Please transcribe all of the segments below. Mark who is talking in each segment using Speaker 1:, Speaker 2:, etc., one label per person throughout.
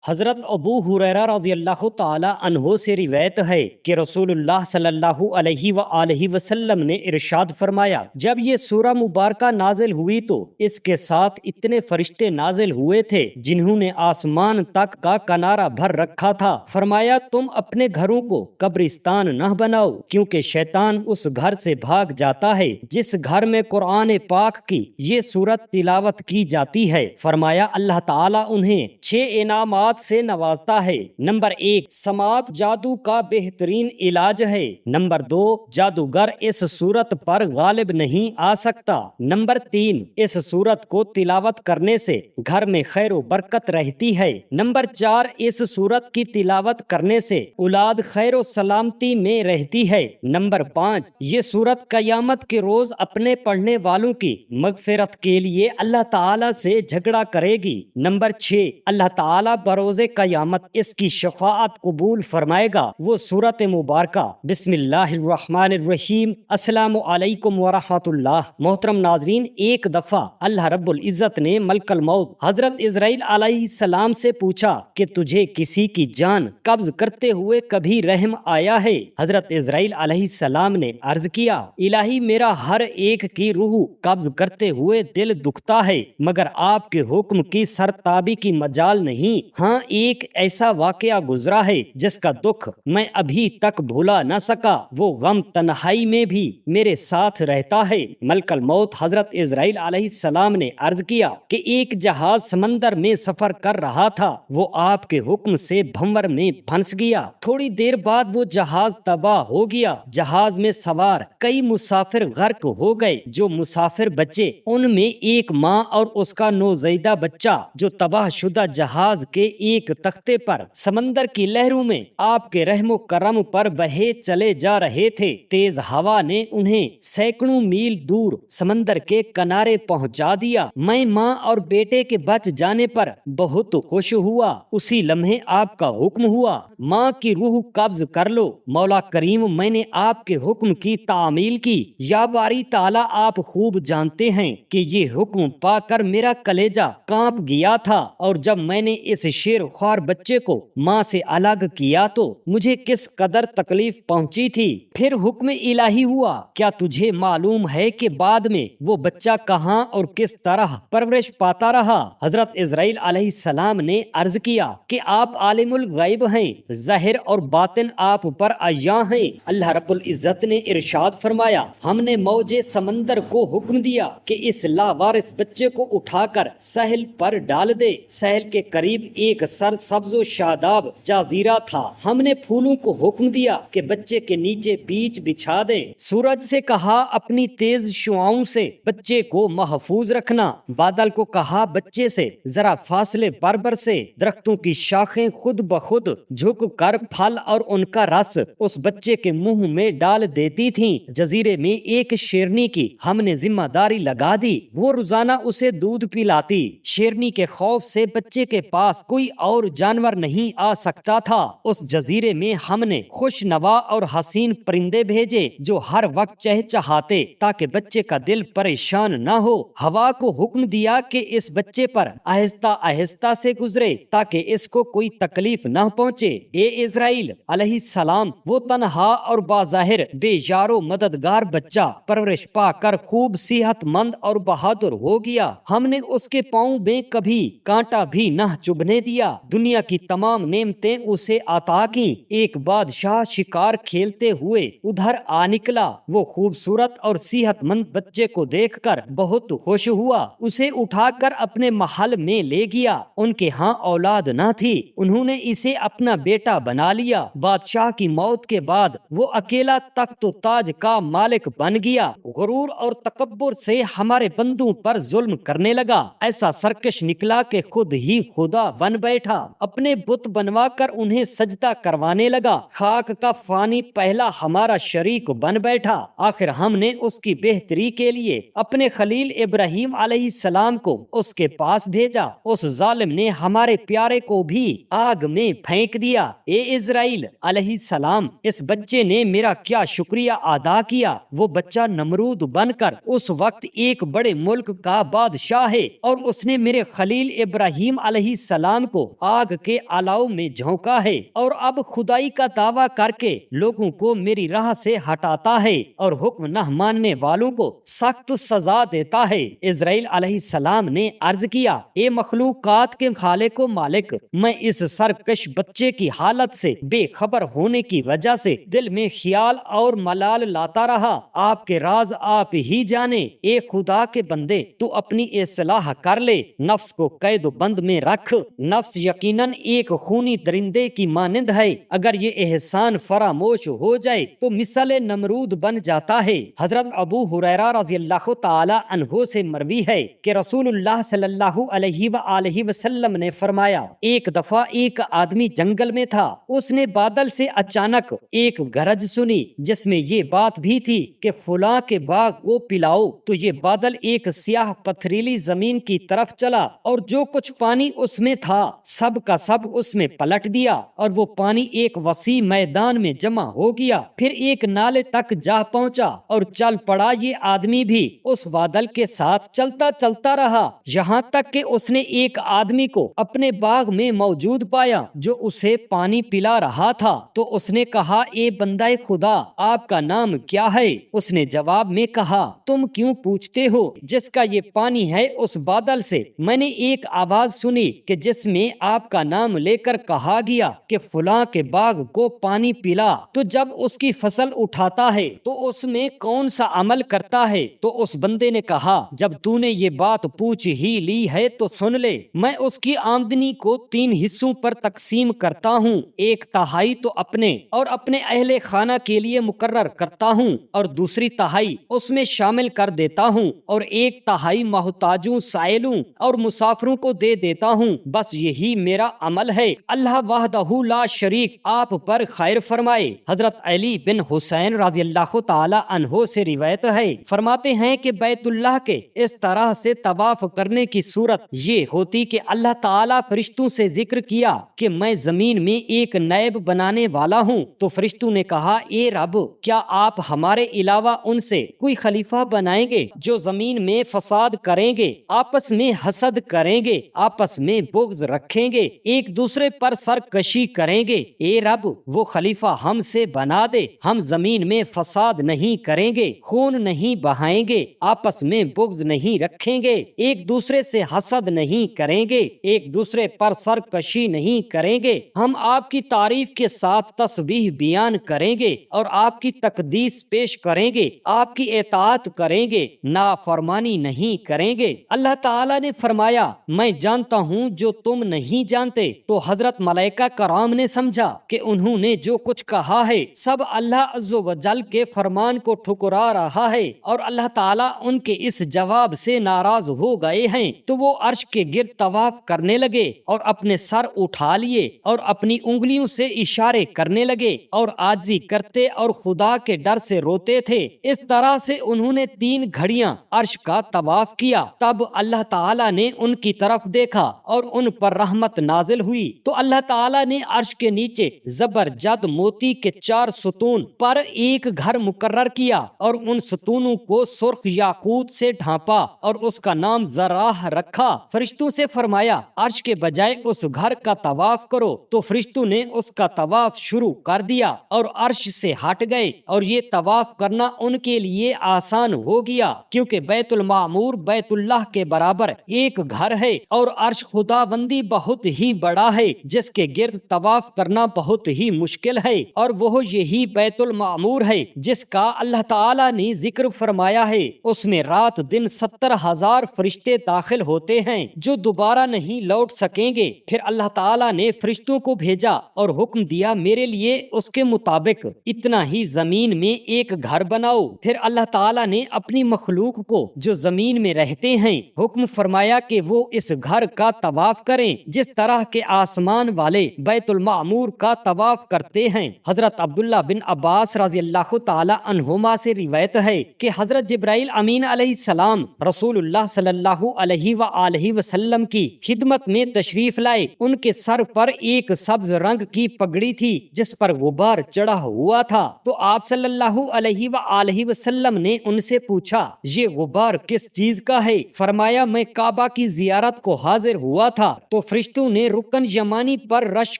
Speaker 1: حضرت ابو ہریرہ رضی اللہ تعالی عنہ سے روایت ہے کہ رسول اللہ صلی اللہ علیہ وآلہ وسلم نے ارشاد فرمایا، جب یہ سورہ مبارکہ نازل ہوئی تو اس کے ساتھ اتنے فرشتے نازل ہوئے تھے جنہوں نے آسمان تک کا کنارہ بھر رکھا تھا۔ فرمایا، تم اپنے گھروں کو قبرستان نہ بناؤ، کیونکہ شیطان اس گھر سے بھاگ جاتا ہے جس گھر میں قرآن پاک کی یہ سورت تلاوت کی جاتی ہے۔ فرمایا، اللہ تعالیٰ انہیں 6 انعامات سے نوازتا ہے۔ نمبر 1، سماعت جادو کا بہترین علاج ہے۔ نمبر 2، جادوگر اس سورت پر غالب نہیں آ سکتا۔ نمبر 3، اس سورت کو تلاوت کرنے سے گھر میں خیر و برکت رہتی ہے۔ نمبر 4، اس سورت کی تلاوت کرنے سے اولاد خیر و سلامتی میں رہتی ہے۔ نمبر 5، یہ سورت قیامت کے روز اپنے پڑھنے والوں کی مغفرت کے لیے اللہ تعالی سے جھگڑا کرے گی۔ نمبر 6، اللہ تعالی بروز قیامت اس کی شفاعت قبول فرمائے گا۔ وہ سورت مبارکہ بسم اللہ الرحمن الرحیم۔ السلام علیکم ورحمۃ اللہ۔ محترم ناظرین، ایک دفعہ اللہ رب العزت نے ملک الموت حضرت اسرائیل علیہ السلام سے پوچھا کہ تجھے کسی کی جان قبض کرتے ہوئے کبھی رحم آیا ہے؟ حضرت اسرائیل علیہ السلام نے عرض کیا، الہی میرا ہر ایک کی روح قبض کرتے ہوئے دل دکھتا ہے، مگر آپ کے حکم کی سرتابی کی مجال نہیں۔ ہاں، ایک ایسا واقعہ گزرا ہے جس کا دکھ میں ابھی تک بھولا نہ سکا، وہ غم تنہائی میں بھی میرے ساتھ رہتا ہے۔ ملک الموت حضرت اسرائیل علیہ السلام نے عرض کیا کہ ایک جہاز سمندر میں سفر کر رہا تھا، وہ آپ کے حکم سے بھنور میں پھنس گیا۔ تھوڑی دیر بعد وہ جہاز تباہ ہو گیا۔ جہاز میں سوار کئی مسافر غرق ہو گئے۔ جو مسافر بچے ان میں ایک ماں اور اس کا نوزائیدہ بچہ جو تباہ شدہ جہاز کے ایک تختے پر سمندر کی لہروں میں آپ کے رحم و کرم پر بہے چلے جا رہے تھے۔ تیز ہوا نے انہیں سینکڑوں میل دور سمندر کے کنارے پہنچا دیا۔ میں ماں اور بیٹے کے بچ جانے پر بہت خوش ہوا۔ اسی لمحے آپ کا حکم ہوا، ماں کی روح قبض کر لو۔ مولا کریم، میں نے آپ کے حکم کی تعمیل کی۔ یا باری تعالیٰ، آپ خوب جانتے ہیں کہ یہ حکم پا کر میرا کلیجہ کانپ گیا تھا، اور جب میں نے اس شیر خوار بچے کو ماں سے الگ کیا تو مجھے کس قدر تکلیف پہنچی تھی۔ پھر حکم الہی ہوا۔ کیا تجھے معلوم ہے کہ بعد میں وہ بچہ کہاں اور کس طرح پرورش پاتا رہا؟ حضرت اسرائیل علیہ السلام نے عرض کیا کہ آپ عالم الغیب ہیں، ظاہر اور باطن آپ پر عیاں ہیں۔ اللہ رب العزت نے ارشاد فرمایا، ہم نے موج سمندر کو حکم دیا کہ اس لاوارث بچے کو اٹھا کر ساحل پر ڈال دے۔ ساحل کے قریب ایک سرسبز و شاداب جزیرہ تھا۔ ہم نے پھولوں کو حکم دیا کہ بچے کے نیچے بیچ بچھا دیں۔ سورج سے کہا، اپنی تیز شعاؤں سے بچے کو محفوظ رکھنا۔ بادل کو کہا، بچے سے ذرا فاصلے پر برسے۔ درختوں کی شاخیں خود بخود جھک کر پھل اور ان کا رس اس بچے کے منہ میں ڈال دیتی تھیں۔ جزیرے میں ایک شیرنی کی ہم نے ذمہ داری لگا دی، وہ روزانہ اسے دودھ پلاتی۔ شیرنی کے خوف سے بچے کے پاس کوئی اور جانور نہیں آ سکتا تھا۔ اس جزیرے میں ہم نے خوش نوا اور حسین پرندے بھیجے جو ہر وقت چہچہاتے تاکہ بچے کا دل پریشان نہ ہو۔ ہوا کو حکم دیا کہ اس بچے پر آہستہ آہستہ سے گزرے تاکہ اس کو کوئی تکلیف نہ پہنچے۔ اے اسرائیل علیہ السلام، وہ تنہا اور بظاہر بے یار و مددگار بچہ پرورش پا کر خوب صحت مند اور بہادر ہو گیا۔ ہم نے اس کے پاؤں میں کبھی کانٹا بھی نہ چبھنے دیا۔ دنیا کی تمام نعمتیں اسے عطا کیں۔ ایک بادشاہ شکار کھیلتے ہوئے ادھر آ نکلا۔ وہ خوبصورت اور صحت مند بچے کو دیکھ کر بہت خوش ہوا۔ اسے اٹھا کر اپنے محل میں لے گیا۔ ان کے ہاں اولاد نہ تھی، انہوں نے اسے اپنا بیٹا بنا لیا۔ بادشاہ کی موت کے بعد وہ اکیلا تخت و تاج کا مالک بن گیا۔ غرور اور تکبر سے ہمارے بندوں پر ظلم کرنے لگا، ایسا سرکش نکلا کہ خود ہی خدا بن بیٹھا۔ اپنے بت بنوا کر انہیں سجدہ کروانے لگا۔ خاک کا فانی پہلا ہمارا شریک بن بیٹھا۔ آخر ہم نے اس کی بہتری کے لیے اپنے خلیل ابراہیم علیہ السلام کو اس کے پاس بھیجا۔ اس ظالم نے ہمارے پیارے کو بھی آگ میں پھینک دیا۔ اے اسرائیل علیہ السلام، اس بچے نے میرا کیا شکریہ ادا کیا۔ وہ بچہ نمرود بن کر اس وقت ایک بڑے ملک کا بادشاہ ہے، اور اس نے میرے خلیل ابراہیم علیہ السلام کو آگ کے الاؤ میں جھونکا ہے اور اب خدائی کا دعویٰ کر کے لوگوں کو میری راہ سے ہٹاتا ہے اور حکم نہ ماننے والوں کو سخت سزا دیتا ہے۔ اسرائیل علیہ السلام نے عرض کیا، اے مخلوقات کے خالق و مالک، میں اس سرکش بچے کی حالت سے بے خبر ہونے کی وجہ سے دل میں خیال اور ملال لاتا رہا، آپ کے راز آپ ہی جانے۔ اے خدا کے بندے، تو اپنی اصلاح کر لے، نفس کو قید و بند میں رکھ، نفس یقیناً ایک خونی درندے کی مانند ہے، اگر یہ احسان فراموش ہو جائے تو مثل نمرود بن جاتا ہے۔ حضرت ابو ہریرہ رضی اللہ تعالی عنہ سے مروی ہے کہ رسول اللہ صلی اللہ علیہ وآلہ وسلم نے فرمایا، ایک دفعہ ایک آدمی جنگل میں تھا، اس نے بادل سے اچانک ایک گرج سنی جس میں یہ بات بھی تھی کہ فلاں کے باغ کو پلاؤ، تو یہ بادل ایک سیاہ پتھریلی زمین کی طرف چلا اور جو کچھ پانی اس میں تھا سب کا سب اس میں پلٹ دیا اور وہ پانی ایک وسیع میدان میں جمع ہو گیا، پھر ایک نالے تک جا پہنچا اور چل پڑا۔ یہ آدمی بھی اس بادل کے ساتھ چلتا چلتا رہا یہاں تک کہ اس نے ایک آدمی کو اپنے باغ میں موجود پایا جو اسے پانی پلا رہا تھا، تو اس نے کہا، اے بندہ خدا، آپ کا نام کیا ہے؟ اس نے جواب میں کہا، تم کیوں پوچھتے ہو جس کا یہ پانی ہے اس بادل سے میں نے ایک آواز سنی کہ جس میں آپ کا نام لے کر کہا گیا کہ فلاں کے باغ کو پانی پلا، تو جب اس کی فصل اٹھاتا ہے تو اس میں کون سا عمل کرتا ہے؟ تو اس بندے نے کہا، جب تو نے یہ بات پوچھ ہی لی ہے تو سن لے، میں اس کی آمدنی کو 3 حصوں پر تقسیم کرتا ہوں، 1/3 تو اپنے اور اپنے اہل خانہ کے لیے مقرر کرتا ہوں اور دوسری تہائی اس میں شامل کر دیتا ہوں اور 1/3 محتاجوں، سائلوں اور مسافروں کو دے دیتا ہوں، بس یہی میرا عمل ہے، اللہ وحدہ لا شریک آپ پر خیر فرمائے۔ حضرت علی بن حسین رضی اللہ تعالی عنہ سے روایت ہے، فرماتے ہیں کہ بیت اللہ کے اس طرح سے طواف کرنے کی صورت یہ ہوتی کہ اللہ تعالی فرشتوں سے ذکر کیا کہ میں زمین میں ایک نائب بنانے والا ہوں، تو فرشتوں نے کہا، اے رب، کیا آپ ہمارے علاوہ ان سے کوئی خلیفہ بنائیں گے جو زمین میں فساد کریں گے، آپس میں حسد کریں گے، آپس میں بغض رکھیں گے، ایک دوسرے پر سرکشی کریں گے؟ اے رب، وہ خلیفہ ہم سے بنا دے، ہم زمین میں فساد نہیں کریں گے، خون نہیں بہائیں گے، آپس میں بغض نہیں رکھیں گے، ایک دوسرے سے حسد نہیں کریں گے، ایک دوسرے پر سرکشی نہیں کریں گے، ہم آپ کی تعریف کے ساتھ تسبیح بیان کریں گے اور آپ کی تقدیس پیش کریں گے، آپ کی اطاعت کریں گے، نافرمانی نہیں کریں گے۔ اللہ تعالیٰ نے فرمایا، میں جانتا ہوں جو تم نہیں جانتے، تو حضرت ملائکہ کرام نے سمجھا کہ انہوں نے جو کچھ کہا ہے سب اللہ عز و جل کے فرمان کو ٹھکرا رہا ہے اور اللہ تعالیٰ ان کے اس جواب سے ناراض ہو گئے ہیں، تو وہ عرش کے گرد طواف کرنے لگے اور اپنے سر اٹھا لیے اور اپنی انگلیوں سے اشارے کرنے لگے اور عاجزی کرتے اور خدا کے ڈر سے روتے تھے۔ اس طرح سے انہوں نے 3 گھڑیاں عرش کا طواف کیا، تب اللہ تعالیٰ نے ان کی طرف دیکھا اور ان پر رحمت نازل ہوئی، تو اللہ تعالیٰ نے عرش کے نیچے زبرجد موتی کے 4 ستون پر ایک گھر مقرر کیا اور ان ستونوں کو سرخ یاقوت سے ڈھانپا اور اس کا نام زراح رکھا۔ فرشتوں سے فرمایا، عرش کے بجائے اس گھر کا طواف کرو، تو فرشتوں نے اس کا طواف شروع کر دیا اور عرش سے ہٹ گئے، اور یہ طواف کرنا ان کے لیے آسان ہو گیا کیونکہ بیت المعمور بیت اللہ کے برابر ایک گھر ہے اور عرش خدا بندی بہت ہی بڑا ہے جس کے گرد طواف کرنا بہت ہی مشکل ہے، اور وہ یہی بیت المعمور ہے جس کا اللہ تعالیٰ نے ذکر فرمایا ہے، اس میں رات دن 70,000 فرشتے داخل ہوتے ہیں جو دوبارہ نہیں لوٹ سکیں گے۔ پھر اللہ تعالیٰ نے فرشتوں کو بھیجا اور حکم دیا، میرے لیے اس کے مطابق اتنا ہی زمین میں ایک گھر بناؤ۔ پھر اللہ تعالیٰ نے اپنی مخلوق کو جو زمین میں رہتے ہیں حکم فرمایا کہ وہ اس گھر کا طواف کریں جس طرح کے آسمان والے بیت المعمور کا طواف کرتے ہیں۔ حضرت عبداللہ بن عباس رضی اللہ تعالی عنہما سے روایت ہے کہ حضرت جبرائیل امین علیہ السلام رسول اللہ صلی اللہ علیہ وآلہ وسلم کی خدمت میں تشریف لائے، ان کے سر پر ایک سبز رنگ کی پگڑی تھی جس پر غبار چڑھا ہوا تھا، تو آپ صلی اللہ علیہ وآلہ وسلم نے ان سے پوچھا، یہ غبار کس چیز کا ہے؟ فرمایا، میں کعبہ کی زیارت کو حاضر ہوا تھا۔ تو فرشتوں نے رکن یمانی پر رش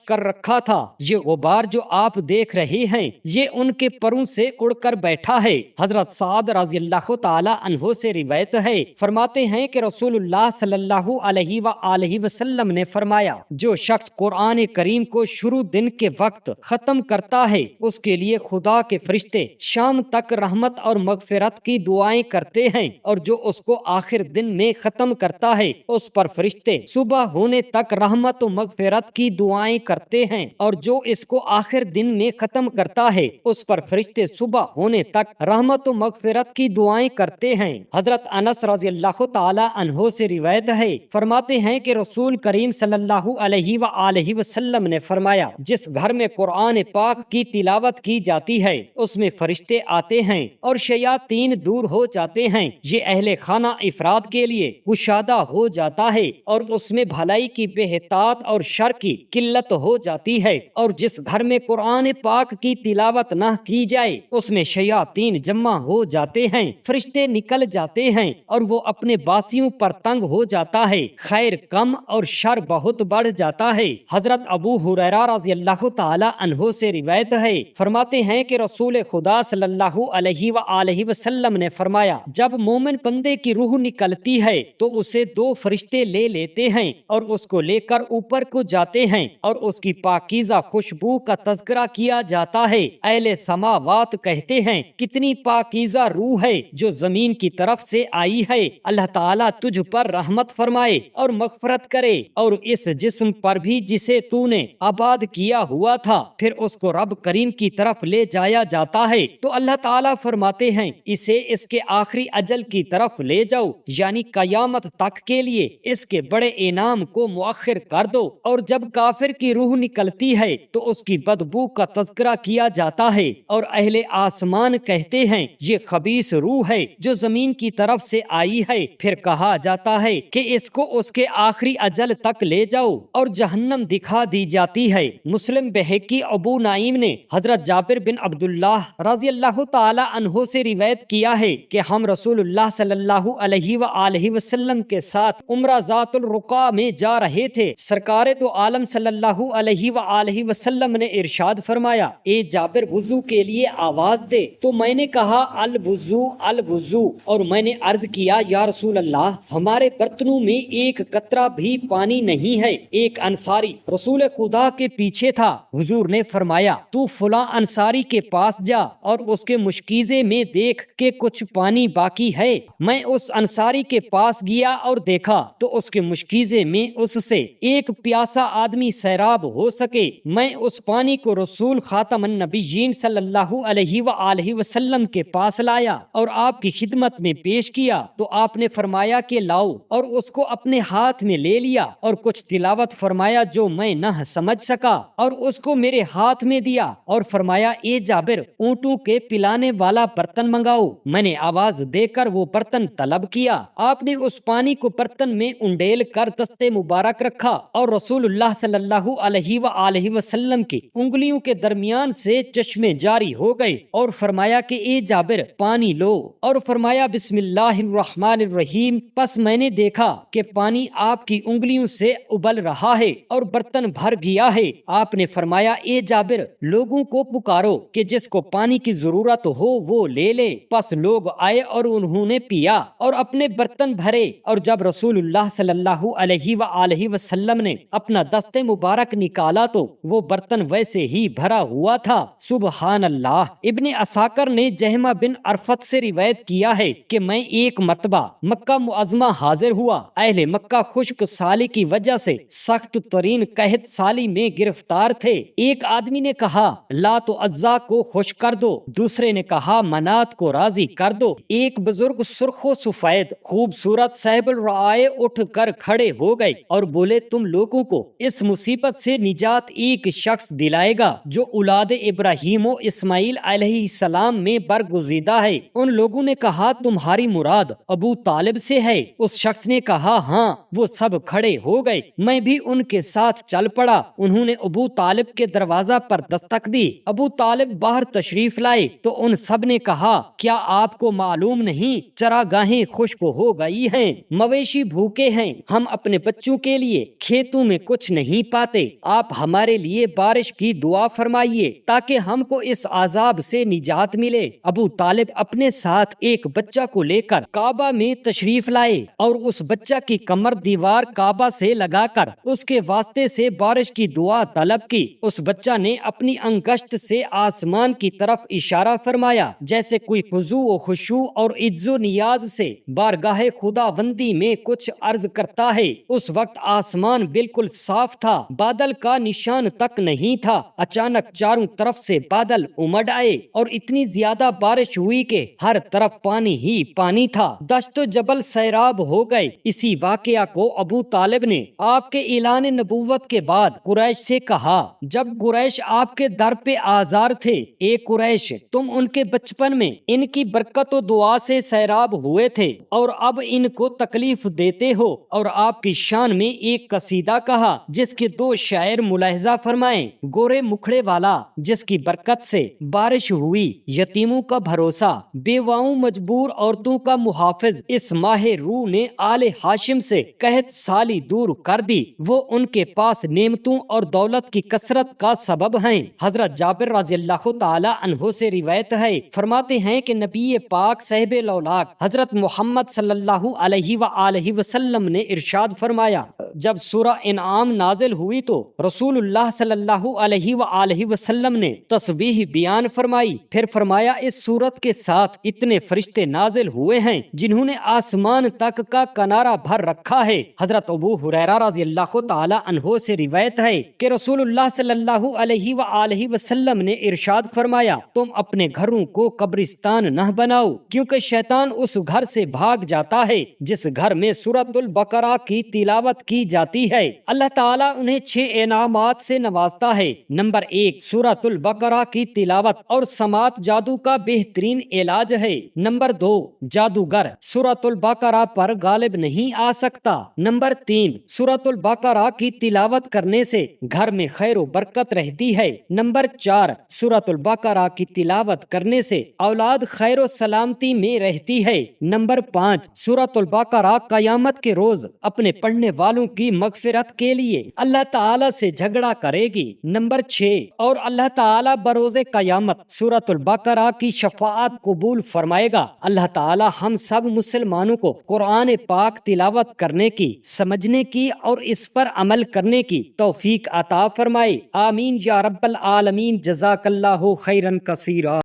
Speaker 1: کر رکھا تھا۔ یہ غبار جو آپ دیکھ رہے ہیں یہ ان کے پروں سے اڑ کر بیٹھا ہے۔ حضرت سعد رضی اللہ تعالی عنہ سے روایت ہے، فرماتے ہیں کہ رسول اللہ صلی اللہ علیہ وآلہ وسلم نے فرمایا، جو شخص قرآن کریم کو شروع دن کے وقت ختم کرتا ہے اس کے لیے خدا کے فرشتے شام تک رحمت اور مغفرت کی دعائیں کرتے ہیں، اور جو اس کو آخر دن میں ختم کرتا ہے اس پر فرشتے صبح ہونے تک رحمت و مغفرت کی دعائیں کرتے ہیں، اور جو اس کو آخر دن میں ختم کرتا ہے اس پر فرشتے صبح ہونے تک رحمت و مغفرت کی دعائیں کرتے ہیں۔ حضرت انس رضی اللہ تعالی عنہ سے روایت ہے، فرماتے ہیں کہ رسول کریم صلی اللہ علیہ وآلہ وسلم نے فرمایا، جس گھر میں قرآن پاک کی تلاوت کی جاتی ہے اس میں فرشتے آتے ہیں اور شیاطین دور ہو جاتے ہیں، یہ اہل خانہ افراد کے لیے کشادہ ہو جاتا ہے، اور اس میں بھلائی کی بہتات اور شر کی قلت ہو جاتی ہے، اور جس گھر میں قرآن پاک کی تلاوت نہ کی جائے اس میں شیاطین جمع ہو جاتے ہیں، فرشتے نکل جاتے ہیں اور وہ اپنے باسیوں پر تنگ ہو جاتا ہے، خیر کم اور شر بہت بڑھ جاتا ہے۔ حضرت ابو ہریرہ رضی اللہ تعالی عنہ سے روایت ہے، فرماتے ہیں کہ رسول خدا صلی اللہ علیہ وآلہ وسلم نے فرمایا، جب مومن بندے کی روح نکلتی ہے تو اسے دو فرشتے لے لیتے ہیں اور اس کو لے کر اوپر کو جاتے ہیں اور اس کی پاکیزہ خوشبو کا تذکرہ کیا جاتا ہے۔ اہل سماوات کہتے ہیں، کتنی پاکیزہ روح ہے جو زمین کی طرف سے آئی ہے، اللہ تعالیٰ تجھ پر رحمت فرمائے اور مغفرت کرے، اور اس جسم پر بھی جسے تو نے آباد کیا ہوا تھا۔ پھر اس کو رب کریم کی طرف لے جایا جاتا ہے تو اللہ تعالیٰ فرماتے ہیں، اسے اس کے آخری اجل کی طرف لے جاؤ، یعنی قیامت تک کے لیے اس کے بڑے انعام کو مؤخر کر دو، اور جب کافر کی روح نکلتی ہے تو اس کی بدبو کا تذکرہ کیا جاتا ہے، اور اہل آسمان کہتے ہیں یہ خبیث روح ہے جو زمین کی طرف سے آئی ہے، پھر کہا جاتا ہے کہ اس کو اس کے آخری اجل تک لے جاؤ، اور جہنم دکھا دی جاتی ہے۔ مسلم بہقی ابو نعیم نے حضرت جابر بن عبداللہ رضی اللہ تعالی عنہ سے روایت کیا ہے کہ ہم رسول اللہ صلی اللہ علیہ وآلہ وسلم کے ساتھ عمرہ ذات الرقاع میں جا رہے تھے، سرکار دو عالم صلی اللہ علیہ وآلہ وسلم نے ارشاد فرمایا، اے جابر وضو کے لیے آواز دے، تو میں نے کہا الوضو الوضو، اور میں نے عرض کیا یا رسول اللہ ہمارے برتنوں میں ایک قطرہ بھی پانی نہیں ہے۔ ایک انصاری رسول خدا کے پیچھے تھا، حضور نے فرمایا تو فلاں انصاری کے پاس جا اور اس کے مشکیزے میں دیکھ کہ کچھ پانی باقی ہے۔ میں اس انصاری کے پاس گیا اور دیکھا تو اس کے مشکیزے میں اس سے ایک پیاسا آدمی سیراب ہو سکے۔ میں اس پانی کو رسول خاتم النبیین صلی اللہ علیہ وآلہ وسلم کے پاس لایا اور آپ کی خدمت میں پیش کیا تو آپ نے فرمایا کہ لاؤ، اور اس کو اپنے ہاتھ میں لے لیا اور کچھ تلاوت فرمایا جو میں نہ سمجھ سکا، اور اس کو میرے ہاتھ میں دیا اور فرمایا، اے جابر اونٹوں کے پلانے والا برتن منگاؤ۔ میں نے آواز دے کر وہ برتن طلب کیا، آپ نے اس پانی کو برتن میں انڈیل کر دست مبارک رکھا اور رسول اللہ صلی اللہ علیہ وآلہ وسلم کی انگلیوں کے درمیان سے چشمے جاری ہو گئے، اور فرمایا کہ اے جابر پانی لو، اور فرمایا بسم اللہ الرحمن الرحیم۔ پس میں نے دیکھا کہ پانی آپ کی انگلیوں سے ابل رہا ہے اور برتن بھر گیا ہے۔ آپ نے فرمایا، اے جابر لوگوں کو پکارو کہ جس کو پانی کی ضرورت ہو وہ لے لے۔ پس لوگ آئے اور انہوں نے پیا اور اپنے برتن بھرے، اور جب رسول اللہ صلی اللہ علیہ وآلہ وسلم نے اپنا دست مبارک نکالا تو وہ برتن ویسے ہی بھرا ہوا تھا۔ سبحان اللہ۔ ابن عساکر نے جہمہ بن عرفت سے روایت کیا ہے کہ میں ایک مرتبہ مکہ معظمہ حاضر ہوا، اہل مکہ خشک سالی کی وجہ سے سخت ترین قحط سالی میں گرفتار تھے۔ ایک آدمی نے کہا لات و عزا کو خوش کر دو، دوسرے نے کہا منات کو راضی کر دو۔ ایک بزرگ سرخ و سفید خوبصورت صاحب الرعائے اٹھ کر کھڑے ہو گئے اور بولے، تم لوگوں کو اس مصیبت سے نجات ایک شخص دلائے گا جو اولاد ابراہیم و اسماعیل علیہ السلام میں برگزیدہ ہے۔ ان لوگوں نے کہا تمہاری مراد ابو طالب سے ہے؟ اس شخص نے کہا ہاں۔ وہ سب کھڑے ہو گئے، میں بھی ان کے ساتھ چل پڑا۔ انہوں نے ابو طالب کے دروازہ پر دستک دی، ابو طالب باہر تشریف لائے تو ان سب نے کہا کیا آپ کو معلوم نہیں چراگاہیں خشک ہو گئی ہیں، مویشی بھوکے ہیں، ہم اپنے بچوں کے کے لیے کھیتوں میں کچھ نہیں پاتے، آپ ہمارے لیے بارش کی دعا فرمائیے تاکہ ہم کو اس عذاب سے نجات ملے۔ ابو طالب اپنے ساتھ ایک بچہ کو لے کر کعبہ میں تشریف لائے اور اس بچہ کی کمر دیوار کعبہ سے لگا کر اس کے واسطے سے بارش کی دعا طلب کی۔ اس بچہ نے اپنی انگشت سے آسمان کی طرف اشارہ فرمایا جیسے کوئی خضوع و خشوع اور عجز و نیاز سے بارگاہ خداوندی میں کچھ عرض کرتا ہے۔ اس وقت آسمان بالکل صاف تھا، بادل کا نشان تک نہیں تھا۔ اچانک چاروں طرف سے بادل امڑ آئے اور اتنی زیادہ بارش ہوئی کہ ہر طرف پانی ہی پانی تھا، دشت و جبل سیراب ہو گئے۔ اسی واقعہ کو ابو طالب نے آپ کے اعلان نبوت کے بعد قریش سے کہا جب قریش آپ کے در پہ آزار تھے۔ اے قریش، تم ان کے بچپن میں ان کی برکت و دعا سے سیراب ہوئے تھے اور اب ان کو تکلیف دیتے ہو، اور آپ کی شان میں ایک قصیدہ کہا جس کے 2 شاعر ملاحظہ فرمائیں۔ گورے مکھڑے والا جس کی برکت سے بارش ہوئی، یتیموں کا بھروسہ، بیواؤں مجبور عورتوں کا محافظ، اس ماہ روح نے آل ہاشم سے قحط سالی دور کر دی، وہ ان کے پاس نعمتوں اور دولت کی کثرت کا سبب ہیں۔ حضرت جابر رضی اللہ تعالی عنہ سے روایت ہے، فرماتے ہیں کہ نبی پاک صاحب لولاک حضرت محمد صلی اللہ علیہ وآلہ وسلم نے ارشاد فرمایا، جب سورہ انعام نازل ہوئی تو رسول اللہ صلی اللہ علیہ وآلہ وسلم نے تسبیح بیان فرمائی، پھر فرمایا اس سورت کے ساتھ اتنے فرشتے نازل ہوئے ہیں جنہوں نے آسمان تک کا کنارہ بھر رکھا ہے۔ حضرت ابو ہریرہ رضی اللہ تعالی عنہ سے روایت ہے کہ رسول اللہ صلی اللہ علیہ وآلہ وسلم نے ارشاد فرمایا، تم اپنے گھروں کو قبرستان نہ بناؤ، کیونکہ شیطان اس گھر سے بھاگ جاتا ہے جس گھر میں سورۃ البقرہ کی تلاوت کی جاتی ہے۔ اللہ تعالیٰ انہیں 6 انعامات سے نوازتا ہے۔ نمبر 1، سورۃ البقرہ کی تلاوت اور سماعت جادو کا بہترین علاج ہے۔ نمبر 2، جادوگر سورۃ البقرہ پر غالب نہیں آ سکتا۔ نمبر 3، سورۃ البقرہ کی تلاوت کرنے سے گھر میں خیر و برکت رہتی ہے۔ نمبر 4، سورۃ البقرہ کی تلاوت کرنے سے اولاد خیر و سلامتی میں رہتی ہے۔ نمبر 5، سورۃ البقرہ قیامت کے روز اپنے پڑھنے والوں کی مغفرت کے لیے اللہ تعالی سے جھگڑا کرے گی۔ نمبر 6، اور اللہ تعالی بروز قیامت سورۃ البقرہ کی شفاعت قبول فرمائے گا۔ اللہ تعالی ہم سب مسلمانوں کو قرآن پاک تلاوت کرنے کی، سمجھنے کی اور اس پر عمل کرنے کی توفیق عطا فرمائے۔ آمین یا رب العالمین۔ جزاک اللہ خیرا کثیرا۔